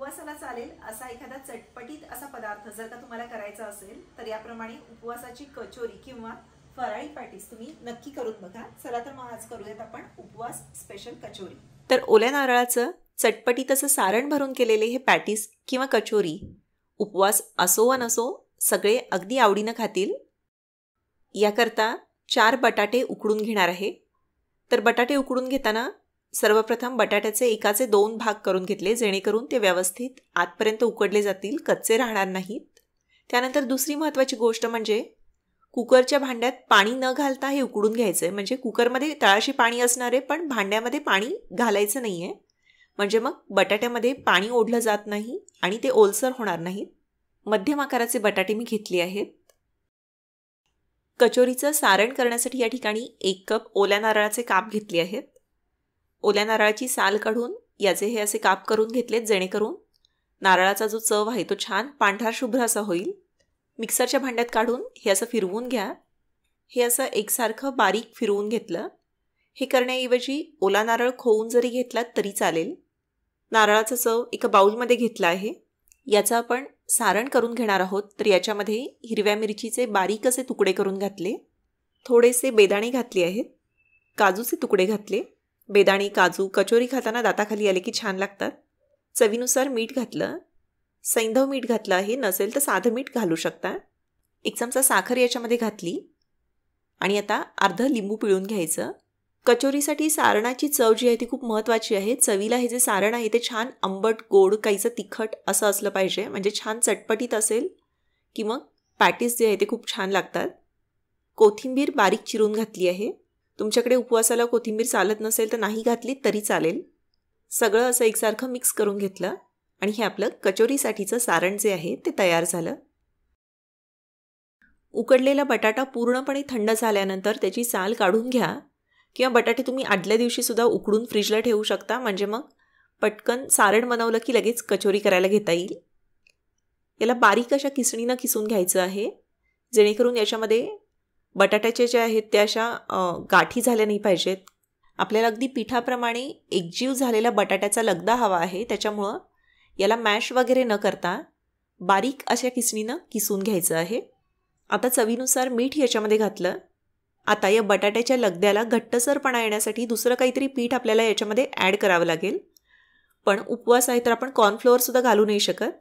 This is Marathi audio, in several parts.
उपवासाला चालेल असा एखादा चटपटीत असा पदार्थ जर का तुम्हाला करायचा असेल तर याप्रमाणे उपवासाची कचोरी किंवा फराळी पॅटीस तुम्ही नक्की करून बघा. चला तर मग आज करूयात आपण उपवास स्पेशल कचोरी. तर ओल्या नारळाचं चटपटीत असं सारण भरून केलेले हे पॅटीस किंवा कचोरी उपवास असो वा नसो सगळे अगदी आवडीनं खातील. याकरता 4 बटाटे उकडून घेणार आहे. तर बटाटे उकडून घेताना सर्वप्रथम बटाट्याचे एकाचे 2 भाग करून घेतले जेणेकरून ते व्यवस्थित आतपर्यंत उकडले जातील, कच्चे राहणार नाहीत. त्यानंतर दुसरी महत्त्वाची गोष्ट म्हणजे कुकरच्या भांड्यात पाणी न घालता हे उकडून घ्यायचं आहे. म्हणजे कुकरमध्ये तळाशी पाणी असणार आहे पण भांड्यामध्ये पाणी घालायचं नाही आहे. म्हणजे मग बटाट्यामध्ये पाणी ओढलं जात नाही आणि ते ओलसर होणार नाहीत. मध्यम आकाराचे बटाटे मी घेतले आहेत. कचोरीचं सारण करण्यासाठी या ठिकाणी 1 कप ओल्या नारळाचे काप घेतले आहेत. ओल्या नारळाची साल काढून याचे हे असे काप करून घेतलेत जेणेकरून नारळाचा जो चव आहे तो छान पांढरा शुभ्र असा होईल. मिक्सरच्या भांड्यात काढून हे असं फिरवून घ्या. हे असं एकसारखं बारीक फिरवून घेतलं. हे करण्याऐवजी ओला नारळ खोवून जरी घेतलात तरी चालेल. नारळाचा चव एका बाउलमध्ये घेतला आहे. याचं आपण सारण करून घेणार आहोत. तर याच्यामध्ये हिरव्या मिरचीचे बारीक असे तुकडे करून घातले, थोडेसे बेदाणे घातले आहेत, काजूचे तुकडे घातले. बेदाणे काजू कचोरी खाताना दाताखाली आले की छान लागतात. चवीनुसार मीठ घातलं, सैंधव मीठ घातलं आहे, नसेल तर साधं मीठ घालू शकता. 1 चमचा साखर याच्यामध्ये घातली आणि आता अर्ध लिंबू पिळून घ्यायचं. कचोरीसाठी सारणाची चव जी आहे ती खूप महत्त्वाची आहे. चवीला हे जे सारण आहे ते छान आंबट गोड काहीचं तिखट असं असलं पाहिजे. म्हणजे छान चटपटीत असेल की मग पॅटीस जे आहे ते खूप छान लागतात. कोथिंबीर बारीक चिरून घातली आहे. तुमच्याकडे उपवासाला कोथिंबीर चालत नसेल तर नाही घातली तरी चालेल. सगळं असं एकसारखं मिक्स करून घेतलं आणि हे आपलं कचोरीसाठीचं सारण जे आहे ते तयार झालं. उकडलेला बटाटा पूर्णपणे थंड झाल्यानंतर त्याची साल काढून घ्या किंवा बटाटे तुम्ही आदल्या दिवशीसुद्धा उकडून फ्रीजला ठेवू शकता. म्हणजे मग पटकन सारण बनवलं की लगेच कचोरी करायला घेता येईल. याला बारीक अशा किसणीनं किसून घ्यायचं आहे जेणेकरून याच्यामध्ये बटाट्याच्या ज्या आहेत त्या अशा गाठी झाल्या नाही पाहिजेत. आपल्याला अगदी पिठाप्रमाणे एकजीव झालेला बटाट्याचा लगदा हवा आहे. त्याच्यामुळं याला मॅश वगैरे न करता बारीक अशा किसणीनं किसून घ्यायचं आहे. आता चवीनुसार मीठ याच्यामध्ये घातलं. आता या बटाट्याच्या लगद्याला घट्टसरपणा येण्यासाठी दुसरं काहीतरी पीठ आपल्याला याच्यामध्ये ॲड करावं लागेल. पण उपवास आहे तर आपण कॉर्नफ्लोअरसुद्धा घालू नाही शकत.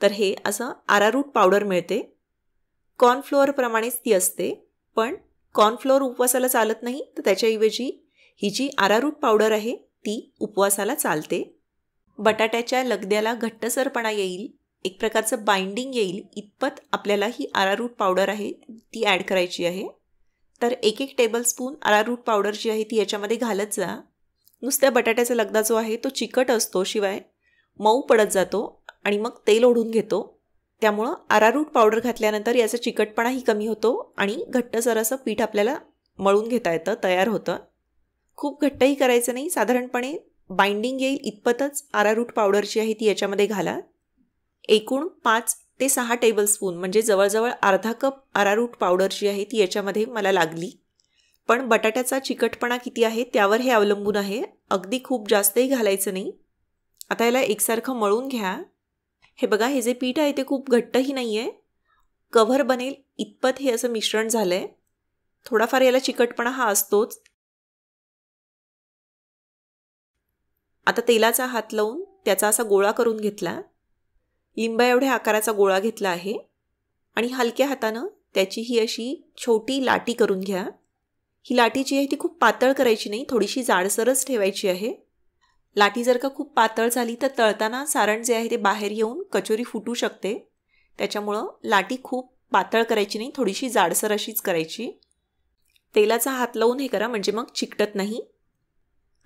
तर हे असं आरारूट पावडर मिळते. कॉर्नफ्लोअरप्रमाणेच ती असते पण कॉर्नफ्लोअर उपवासाला चालत नाही तर त्याच्याऐवजी ही जी आरारूट पावडर आहे ती उपवासाला चालते. बटाट्याच्या लगद्याला घट्टसरपणा येईल, एक प्रकारचं बाइंडिंग येईल इतपत आपल्याला ही आरारूट पावडर आहे ती ॲड करायची आहे. तर 1-1 टेबलस्पून आरारूट पावडर जी आहे ती याच्यामध्ये घालत जा. नुसत्या बटाट्याचा लगदा जो आहे तो चिकट असतो, शिवाय मऊ पडत जातो आणि मग तेल ओढून घेतो. त्यामुळं आरारूट पावडर घातल्यानंतर याचा चिकटपणाही कमी होतो आणि घट्टसर असं पीठ आपल्याला मळून घेता येतं, तयार होतं. खूप घट्टही करायचं नाही, साधारणपणे बाइंडिंग येईल इतपतच आरारूट पावडर जी आहे ती याच्यामध्ये घाला. एकूण 5 ते 6 टेबलस्पून म्हणजे जवळजवळ अर्धा कप आरारूट पावडर जी आहे ती याच्यामध्ये मला लागली. पण बटाट्याचा चिकटपणा किती आहे त्यावर हे अवलंबून आहे. अगदी खूप जास्तही घालायचं नाही. आता याला एकसारखं मळून घ्या. हे बघा, हे जे पीठ आहे ते खूप घट्टही नाही आहे, कव्हर बनेल इतपत हे असं मिश्रण झालं आहे. थोडाफार याला चिकटपणा हा असतोच. आता तेलाचा हात लावून त्याचा असा गोळा करून घेतला. लिंबा एवढ्या आकाराचा गोळा घेतला आहे आणि हलक्या हातानं त्याची ही अशी छोटी लाटी करून घ्या. ही लाटी जी आहे ती खूप पातळ करायची नाही, थोडीशी जाडसरच ठेवायची आहे. लाटी जर का खूप पातळ झाली तर तळताना सारण जे आहे ते बाहेर येऊन कचोरी फुटू शकते. त्याच्यामुळं लाटी खूप पातळ करायची नाही, थोडीशी जाडसर अशीच करायची. तेलाचा हात लावून हे करा म्हणजे मग चिकटत नाही.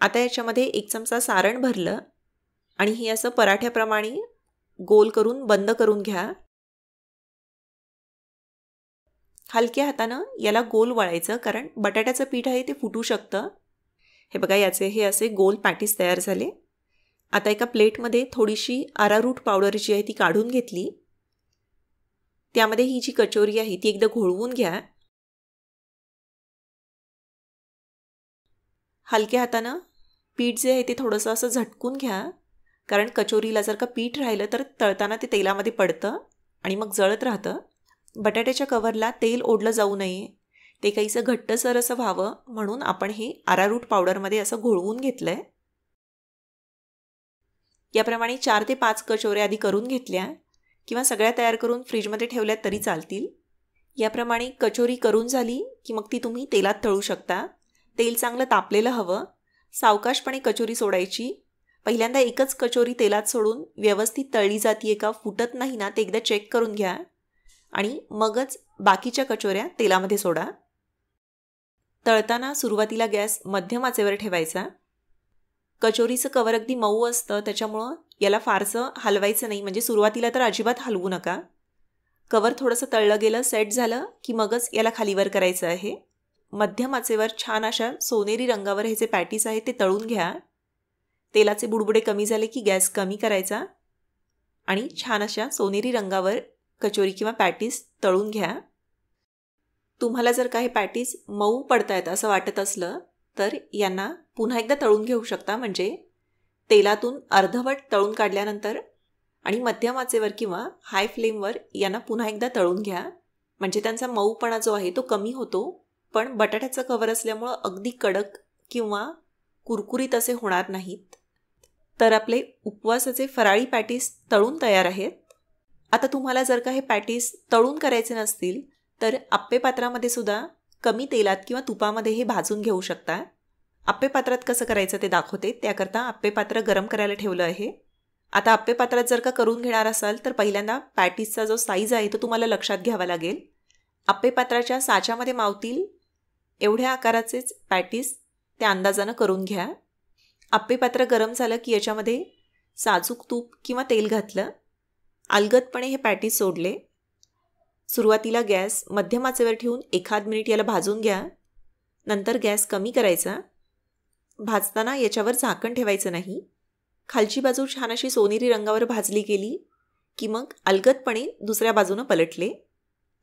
आता याच्यामध्ये 1 चमचा सारण भरलं आणि हे असं पराठ्याप्रमाणे गोल करून बंद करून घ्या. हलक्या हातानं याला गोल वळायचं कारण बटाट्याचं पीठ आहे ते फुटू शकतं. हे बघा, याचे हे असे गोल पॅटीस तयार झाले. आता एका प्लेटमध्ये थोडीशी आरारूट पावडर जी आहे ती काढून घेतली. त्यामध्ये ही जी कचोरी आहे ती एकदा घोळवून घ्या. हलक्या हातानं पीठ जे आहे ते थोडंसं असं झटकून घ्या कारण कचोरीला जर का पीठ राहिलं तर तळताना ते तेलामध्ये पडतं आणि मग जळत राहतं. बटाट्याच्या कव्हरला तेल ओढलं जाऊ नये, ते काहीसं घट्टसर असं व्हावं म्हणून आपण हे अरारूट पावडरमध्ये असं घोळवून घेतलं आहे. याप्रमाणे 4 ते 5 कचोऱ्या आधी करून घेतल्या किंवा सगळ्या तयार करून फ्रीजमध्ये ठेवल्या तरी चालतील. याप्रमाणे कचोरी करून झाली की मग ती तुम्ही तेलात तळू शकता. तेल चांगलं तापलेलं हवं. सावकाशपणे कचोरी सोडायची. पहिल्यांदा एकच कचोरी तेलात सोडून व्यवस्थित तळली जातीये का, फुटत नाही ना ते एकदा चेक करून घ्या आणि मगच बाकीच्या कचोऱ्या तेलामध्ये सोडा. तळताना सुरुवातीला गॅस मध्यम आचेवर ठेवायचा. कचोरीचं कवर अगदी मऊ असतं, त्याच्यामुळं याला फारसं हलवायचं नाही, म्हणजे सुरुवातीला तर अजिबात हलवू नका. कवर थोडंसं तळलं गेलं, सेट झालं की मगच याला खालीवर करायचं आहे. मध्यम आचेवर छान अशा सोनेरी रंगावर हे जे पॅटीस आहे ते तळून घ्या. तेलाचे बुडबुडे कमी झाले की गॅस कमी करायचा आणि छान अशा सोनेरी रंगावर कचोरी किंवा पॅटीस तळून घ्या. तुम्हाला जर काही पॅटीस मऊ पडतायत असं वाटत असलं तर यांना पुन्हा एकदा तळून घेऊ शकता. म्हणजे तेलातून अर्धवट तळून काढल्यानंतर आणि मध्यम आचेवर किंवा हाय फ्लेमवर यांना पुन्हा एकदा तळून घ्या. म्हणजे त्यांचा मऊपणा जो आहे तो कमी होतो. पण बटाट्याचं कव्हर असल्यामुळं अगदी कडक किंवा कुरकुरीत असे होणार नाहीत. तर आपले उपवासाचे फराळी पॅटीस तळून तयार आहेत. आता तुम्हाला जर का हे पॅटीस तळून करायचे नसतील तर आप्पे पात्रामध्ये सुद्धा कमी तेलात किंवा तुपामध्ये हे भाजून घेऊ शकता. आप्पे पात्रात कसं करायचं ते दाखवते. त्याकरता आप्पे पात्र गरम करायला ठेवलं आहे. आता आप्पे पात्रात जर का करून घेणार असाल तर पहिल्यांदा पॅटीसचा जो साईज आहे तो तुम्हाला लक्षात घ्यावा लागेल. आप्पे पात्राच्या साच्यामध्ये मावतील एवढ्या आकाराचेच पॅटीस त्या अंदाजानं करून घ्या. आप्पे पात्र गरम झालं की याच्यामध्ये साजूक तूप किंवा तेल घातलं. अलगदपणे हे पॅटीस सोडले. सुरुवातीला गॅस मध्यम आचेवर ठेवून 1 मिनिट याला भाजून घ्या. नंतर गॅस कमी करायचा. भाजताना याच्यावर झाकण ठेवायचं नाही. खालची बाजू छान अशी सोनेरी रंगावर भाजली गेली की मग अलगदपणे दुसऱ्या बाजूनं पलटले.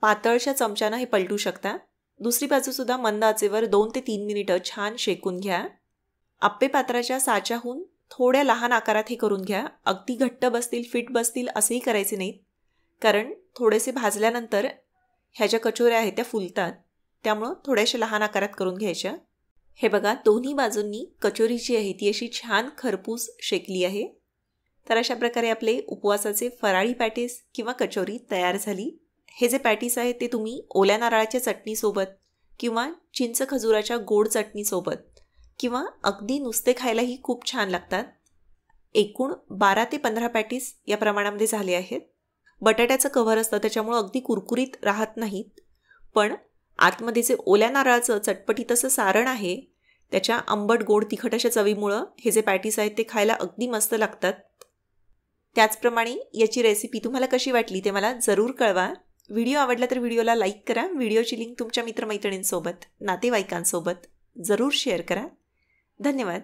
पातळशा चमच्यानं हे पलटू शकता. दुसरी बाजूसुद्धा मंद आचेवर 2 ते 3 मिनिटं छान शेकून घ्या. आप्पे पात्राच्या साच्याहून थोड्या लहान आकारात हे करून घ्या. अगदी घट्ट बसतील, फिट बसतील असेही करायचे नाहीत, कारण थोडेसे भाजल्यानंतर ह्या ज्या कचोऱ्या आहेत त्या फुलतात. त्यामुळं थोड्याशा लहान आकारात करून घ्यायच्या. हे बघा, दोन्ही बाजूंनी कचोरी जी आहे ती अशी छान खरपूस शेकली आहे. तर अशा प्रकारे आपले उपवासाचे फराळी पॅटीस किंवा कचोरी तयार झाली. हे जे पॅटीस आहेत ते तुम्ही ओल्या नारळाच्या चटणीसोबत किंवा चिंच खजुराच्या गोड चटणीसोबत किंवा अगदी नुसते खायलाही खूप छान लागतात. एकूण 12 ते 15 पॅटीस या प्रमाणामध्ये झाले आहेत. बटाट्याचं कव्हर असतं त्याच्यामुळं अगदी कुरकुरीत राहत नाहीत, पण आतमध्ये जे ओल्या नारळाचं चटपटीत असं सारण आहे त्याच्या आंबट गोड तिखट अशा चवीमुळं हे जे पॅटीस आहेत ते खायला अगदी मस्त लागतात. त्याचप्रमाणे याची रेसिपी तुम्हाला कशी वाटली ते मला जरूर कळवा. व्हिडिओ आवडला तर व्हिडिओला लाईक करा. व्हिडिओची लिंक तुमच्या मित्रमैत्रिणींसोबत, नातेवाईकांसोबत जरूर शेअर करा. धन्यवाद.